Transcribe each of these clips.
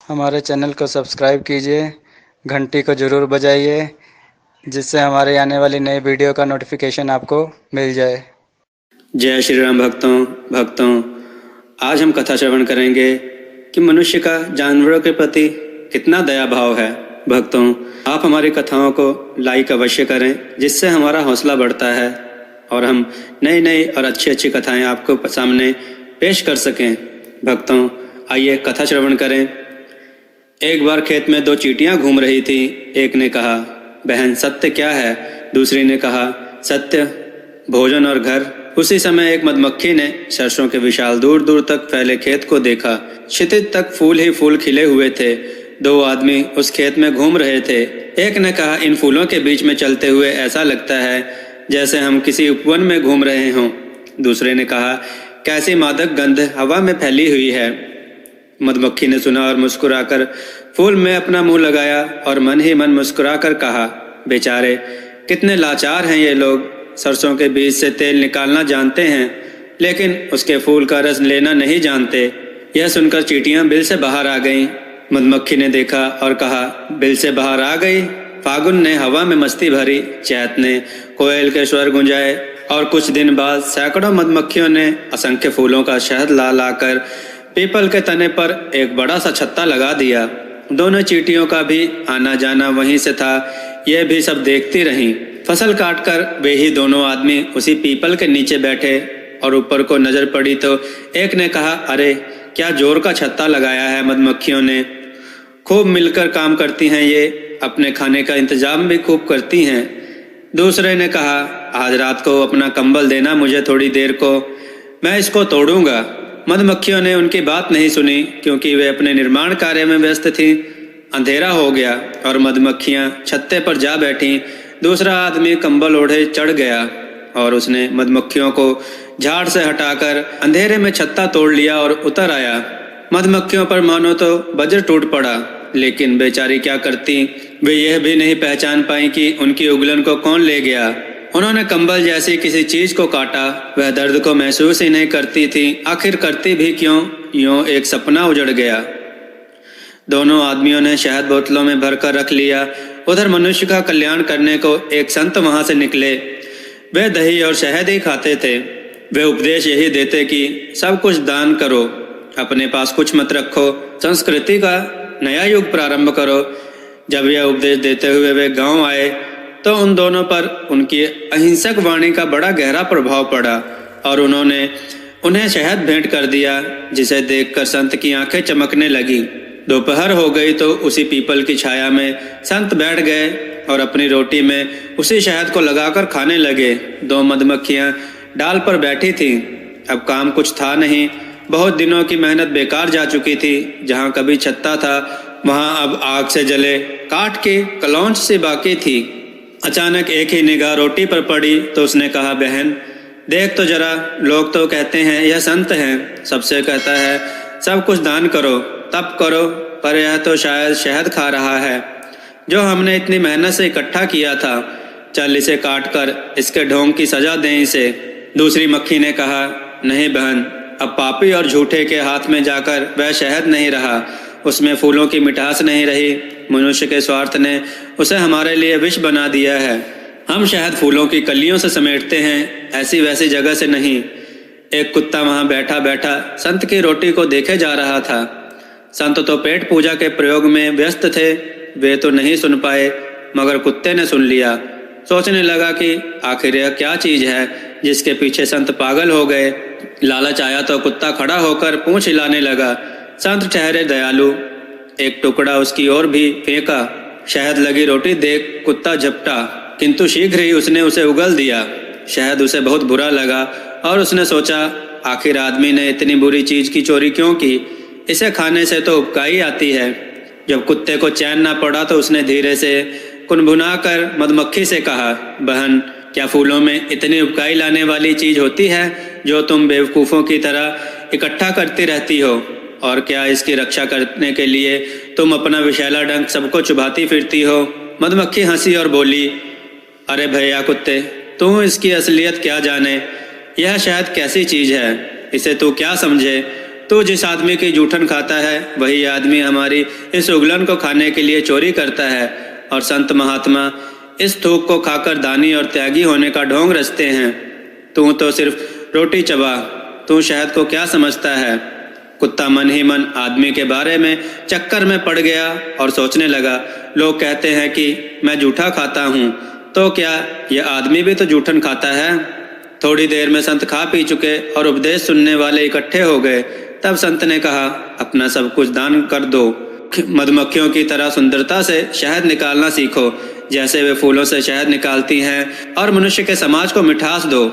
हमारे चैनल को सब्सक्राइब कीजिए, घंटी को ज़रूर बजाइए, जिससे हमारे आने वाली नई वीडियो का नोटिफिकेशन आपको मिल जाए। जय श्री राम भक्तों, आज हम कथा श्रवण करेंगे कि मनुष्य का जानवरों के प्रति कितना दया भाव है। भक्तों, आप हमारी कथाओं को लाइक अवश्य करें, जिससे हमारा हौसला बढ़ता है और हम नई नई और अच्छी अच्छी कथाएं आपको सामने पेश कर सकें। भक्तों, आइए कथा श्रवण करें। एक बार खेत में दो चींटियां घूम रही थी। एक ने कहा, बहन सत्य क्या है? दूसरी ने कहा, सत्य भोजन और घर। उसी समय एक मधुमक्खी ने सरसों के विशाल दूर दूर तक फैले खेत को देखा। क्षितिज तक फूल ही फूल खिले हुए थे। दो आदमी उस खेत में घूम रहे थे। एक ने कहा, इन फूलों के बीच में चलते हुए ऐसा लगता है जैसे हम किसी उपवन में घूम रहे हों। दूसरे ने कहा, कैसी मादक गंध हवा में फैली हुई है। मधुमक्खी ने सुना और मुस्कुराकर फूल में अपना मुंह लगाया और मन ही मन मुस्कुराकर कहा, बेचारे कितने लाचार हैं ये लोग। सरसों के बीज से तेल निकालना जानते हैं, लेकिन उसके फूल का रस लेना नहीं जानते। यह सुनकर चींटियां बिल से बाहर आ गईं। मधुमक्खी ने देखा और कहा, बिल से बाहर आ गई? फागुन ने हवा में मस्ती भरी, चैत ने कोयल के स्वर गुंजाए और कुछ दिन बाद सैकड़ों मधुमक्खियों ने असंख्य फूलों का शहद ला लाकर पीपल के तने पर एक बड़ा सा छत्ता लगा दिया। दोनों चींटियों का भी आना जाना वहीं से था। यह भी सब देखती रहीं। फसल काटकर वे ही दोनों आदमी उसी पीपल के नीचे बैठे और ऊपर को नजर पड़ी तो एक ने कहा, अरे क्या जोर का छत्ता लगाया है मधुमक्खियों ने। खूब मिलकर काम करती हैं ये, अपने खाने का इंतजाम भी खूब करती हैं। दूसरे ने कहा, आज रात को अपना कंबल देना मुझे थोड़ी देर को, मैं इसको तोड़ूंगा। मधुमक्खियों ने उनकी बात नहीं सुनी, क्योंकि वे अपने निर्माण कार्य में व्यस्त थीं। अंधेरा हो गया और मधुमक्खियां छत्ते पर जा बैठीं। दूसरा आदमी कंबल ओढ़े चढ़ गया और उसने मधुमक्खियों को झाड़ से हटाकर अंधेरे में छत्ता तोड़ लिया और उतर आया। मधुमक्खियों पर मानो तो वज्र टूट पड़ा, लेकिन बेचारी क्या करती। वे यह भी नहीं पहचान पाई कि उनकी उगलन को कौन ले गया। उन्होंने कंबल जैसी किसी चीज को काटा। वह दर्द को महसूस ही नहीं करती थी। आखिर करती भी क्यों? यूं एक सपना उजड़ गया। दोनों आदमियों ने शहद बोतलों में भरकर रख लिया। उधर मनुष्य का कल्याण करने को एक संत वहां से निकले। वे दही और शहद ही खाते थे। वे उपदेश यही देते कि सब कुछ दान करो, अपने पास कुछ मत रखो, संस्कृति का नया युग प्रारंभ करो। जब यह उपदेश देते हुए वे गांव आए तो उन दोनों पर उनकी अहिंसक वाणी का बड़ा गहरा प्रभाव पड़ा और उन्होंने उन्हें शहद भेंट कर दिया, जिसे देखकर संत की आंखें चमकने लगी। दोपहर हो गई तो उसी पीपल की छाया में संत बैठ गए और अपनी रोटी में उसी शहद को लगाकर खाने लगे। दो मधुमक्खियां डाल पर बैठी थीं। अब काम कुछ था नहीं। बहुत दिनों की मेहनत बेकार जा चुकी थी। जहां कभी छत्ता था वहां अब आग से जले काठ की कलौंच सी बाकी थी। अचानक एक ही निगाह रोटी पर पड़ी तो उसने कहा, बहन देख तो जरा, लोग तो कहते हैं यह संत हैं, सबसे कहता है सब कुछ दान करो, तप करो, पर यह तो शायद शहद खा रहा है जो हमने इतनी मेहनत से इकट्ठा किया था। चल इसे काट कर इसके ढोंग की सजा दें इसे। दूसरी मक्खी ने कहा, नहीं बहन, अब पापी और झूठे के हाथ में जाकर वह शहद नहीं रहा, उसमें फूलों की मिठास नहीं रही। मनुष्य के स्वार्थ ने उसे हमारे लिए विष बना दिया है। हम शहद फूलों की कलियों से समेटते हैं, ऐसी वैसी जगह से नहीं। एक कुत्ता वहां बैठा बैठा संत की रोटी को देखे जा रहा था। संत तो पेट पूजा के प्रयोग में व्यस्त थे, वे तो नहीं सुन पाए, मगर कुत्ते ने सुन लिया। सोचने लगा कि आखिर यह क्या चीज है जिसके पीछे संत पागल हो गए। लालच आया तो कुत्ता खड़ा होकर पूंछ हिलाने लगा। संत ठहरे दयालु, एक टुकड़ा उसकी ओर भी फेंका। शहद लगी रोटी देख कुत्ता झपटा, किंतु शीघ्र ही उसने उसे उगल दिया। शहद उसे बहुत बुरा लगा और उसने सोचा, आखिर आदमी ने इतनी बुरी चीज की चोरी क्यों की? इसे खाने से तो उपकाई आती है। जब कुत्ते को चैन ना पड़ा तो उसने धीरे से कुनभुना कर मधुमक्खी से कहा, बहन क्या फूलों में इतनी उपकाई लाने वाली चीज होती है जो तुम बेवकूफ़ों की तरह इकट्ठा करती रहती हो? और क्या इसकी रक्षा करने के लिए तुम अपना विषैला डंक सबको चुभाती फिरती हो? मधुमक्खी हंसी और बोली, अरे भैया कुत्ते, तू इसकी असलियत क्या जाने? यह शहद कैसी चीज है, इसे तू क्या समझे? तू जिस आदमी की जूठन खाता है वही आदमी हमारी इस उगलन को खाने के लिए चोरी करता है, और संत महात्मा इस थूक को खाकर दानी और त्यागी होने का ढोंग रचते हैं। तू तो सिर्फ रोटी चबा, तू शहद को क्या समझता है। कुत्ता मन ही मन आदमी के बारे में चक्कर में पड़ गया और सोचने लगा, लोग कहते हैं कि मैं जूठा खाता हूँ, तो क्या यह आदमी भी तो जूठन खाता है। थोड़ी देर में संत खा पी चुके और उपदेश सुनने वाले इकट्ठे हो गए। तब संत ने कहा, अपना सब कुछ दान कर दो, मधुमक्खियों की तरह सुंदरता से शहद निकालना सीखो, जैसे वे फूलों से शहद निकालती हैं, और मनुष्य के समाज को मिठास दो,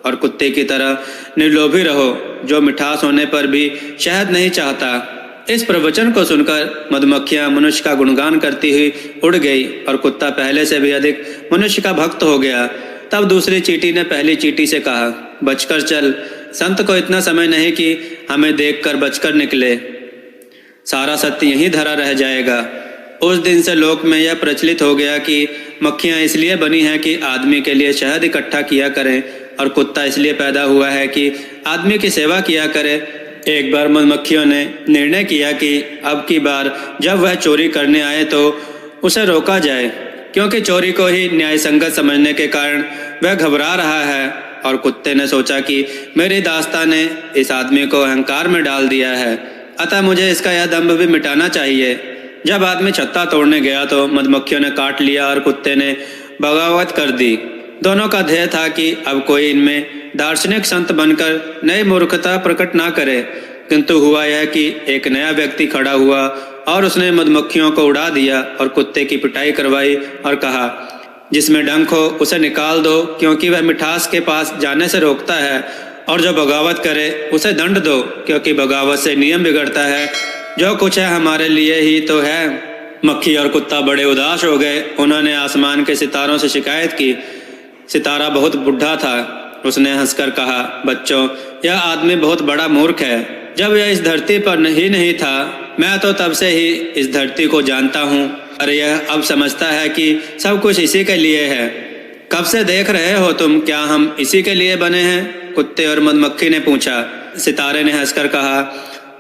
और कुत्ते की तरह निर्लोभी रहो, जो मिठास होने पर भी शहद नहीं चाहता। इस प्रवचन को सुनकर मधुमक्खियां मनुष्य का गुणगान करती हुई उड़ गई और कुत्ता पहले से भी अधिक मनुष्य का भक्त हो गया। तब दूसरी चींटी ने पहली चींटी से कहा, बचकर चल, संत को इतना समय नहीं कि हमें देखकर बचकर निकले, सारा सत्य यहीं धरा रह जाएगा। उस दिन से लोक में यह प्रचलित हो गया कि मक्खियां इसलिए बनी हैं कि आदमी के लिए शहद इकट्ठा किया करें, और कुत्ता इसलिए पैदा हुआ है कि आदमी की सेवा किया करे। एक बार मधुमक्खियों ने निर्णय किया कि अब की बार जब वह चोरी करने आए तो उसे रोका जाए, क्योंकि चोरी को ही न्याय संगत समझने के कारण वह घबरा रहा है। और कुत्ते ने सोचा कि मेरी दास्तां ने इस आदमी को अहंकार में डाल दिया है, अतः मुझे इसका यह दंभ भी मिटाना चाहिए। जब आदमी छत्ता तोड़ने गया तो मधुमक्खियों ने काट लिया और कुत्ते ने बगावत कर दी। दोनों का ध्येय था कि अब कोई इनमें दार्शनिक संत बनकर नई मूर्खता प्रकट ना करे, किंतु हुआ यह कि एक नया व्यक्ति खड़ा हुआ और उसने मधुमक्खियों को उड़ा दिया और कुत्ते की पिटाई करवाई और कहा, जिसमें डंक हो उसे निकाल दो, क्योंकि वह मिठास के पास जाने से रोकता है, और जो बगावत करे उसे दंड दो, क्योंकि बगावत से नियम बिगड़ता है। जो कुछ है हमारे लिए ही तो है। मक्खी और कुत्ता बड़े उदास हो गए। उन्होंने आसमान के सितारों से शिकायत की। सितारा बहुत बुढ़ा था। उसने हंसकर कहा, बच्चों, यह आदमी बहुत बड़ा मूर्ख है। जब यह इस धरती पर नहीं था, मैं तो तब से ही इस धरती को जानता हूँ, और यह अब समझता है कि सब कुछ इसी के लिए है। कब से देख रहे हो तुम, क्या हम इसी के लिए बने हैं? कुत्ते और मधुमक्खी ने पूछा। सितारे ने हंसकर कहा,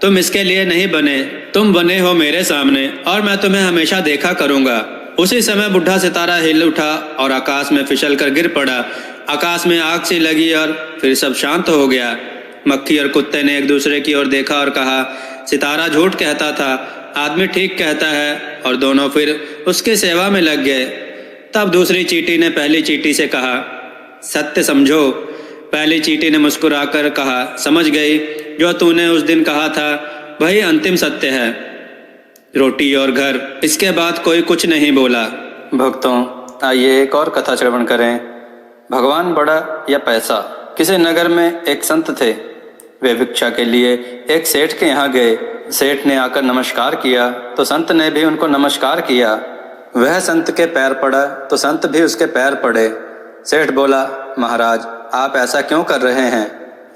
तुम इसके लिए नहीं बने, तुम बने हो मेरे सामने, और मैं तुम्हें हमेशा देखा करूंगा। उसी समय बुढ़ा सितारा हिल उठा और आकाश में फिसल कर गिर पड़ा। आकाश में आग सी लगी और फिर सब शांत हो गया। मक्खी और कुत्ते ने एक दूसरे की ओर देखा और कहा, सितारा झूठ कहता था, आदमी ठीक कहता है, और दोनों फिर उसकी सेवा में लग गए। तब दूसरी चींटी ने पहली चींटी से कहा, सत्य समझो। पहली चींटी ने मुस्कुराकर कहा, समझ गई, जो तूने उस दिन कहा था वही अंतिम सत्य है, रोटी और घर। इसके बाद कोई कुछ नहीं बोला। भक्तों, आइए एक और कथा श्रवण करें। भगवान बड़ा या पैसा। किसी नगर में एक संत थे। वे भिक्षा के लिए एक सेठ के यहाँ गए। सेठ ने आकर नमस्कार किया तो संत ने भी उनको नमस्कार किया। वह संत के पैर पड़ा तो संत भी उसके पैर पड़े। सेठ बोला, महाराज, आप ऐसा क्यों कर रहे हैं?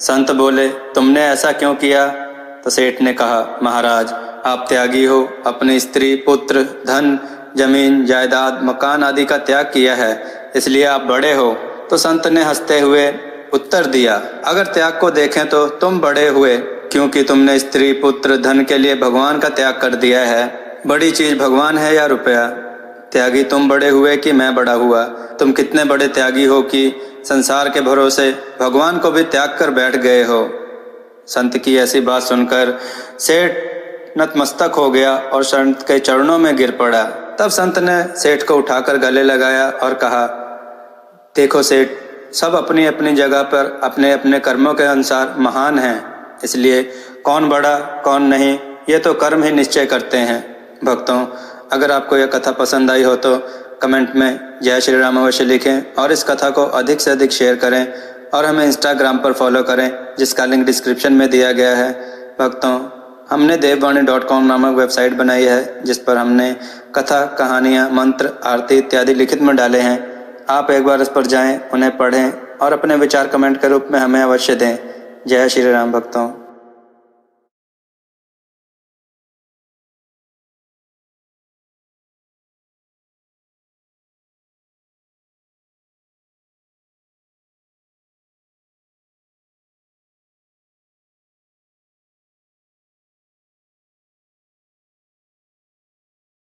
संत बोले, तुमने ऐसा क्यों किया? तो सेठ ने कहा, महाराज, आप त्यागी हो, अपनी स्त्री, पुत्र, धन, जमीन, जायदाद, मकान आदि का त्याग किया है, इसलिए आप बड़े हो। तो संत ने हंसते हुए उत्तर दिया, अगर त्याग को देखें तो तुम बड़े हुए, क्योंकि तुमने स्त्री, पुत्र, धन के लिए भगवान का त्याग कर दिया है। बड़ी चीज भगवान है या रुपया? त्यागी तुम बड़े हुए कि मैं बड़ा हुआ? तुम कितने बड़े त्यागी हो कि संसार के भरोसे भगवान को भी त्याग कर बैठ गए हो। संत की ऐसी बात सुनकर सेठ नतमस्तक हो गया और संत के चरणों में गिर पड़ा। तब संत ने सेठ को उठाकर गले लगाया और कहा, देखो सेठ, सब अपनी अपनी जगह पर अपने अपने कर्मों के अनुसार महान हैं, इसलिए कौन बड़ा कौन नहीं ये तो कर्म ही निश्चय करते हैं। भक्तों, अगर आपको यह कथा पसंद आई हो तो कमेंट में जय श्री राम अवश्य लिखें और इस कथा को अधिक से अधिक शेयर करें और हमें इंस्टाग्राम पर फॉलो करें, जिसका लिंक डिस्क्रिप्शन में दिया गया है। भक्तों, हमने देववाणी.com नामक वेबसाइट बनाई है, जिस पर हमने कथा, कहानियाँ, मंत्र, आरती इत्यादि लिखित में डाले हैं। आप एक बार इस पर जाएं, उन्हें पढ़ें और अपने विचार कमेंट के रूप में हमें अवश्य दें। जय श्री राम भक्तों।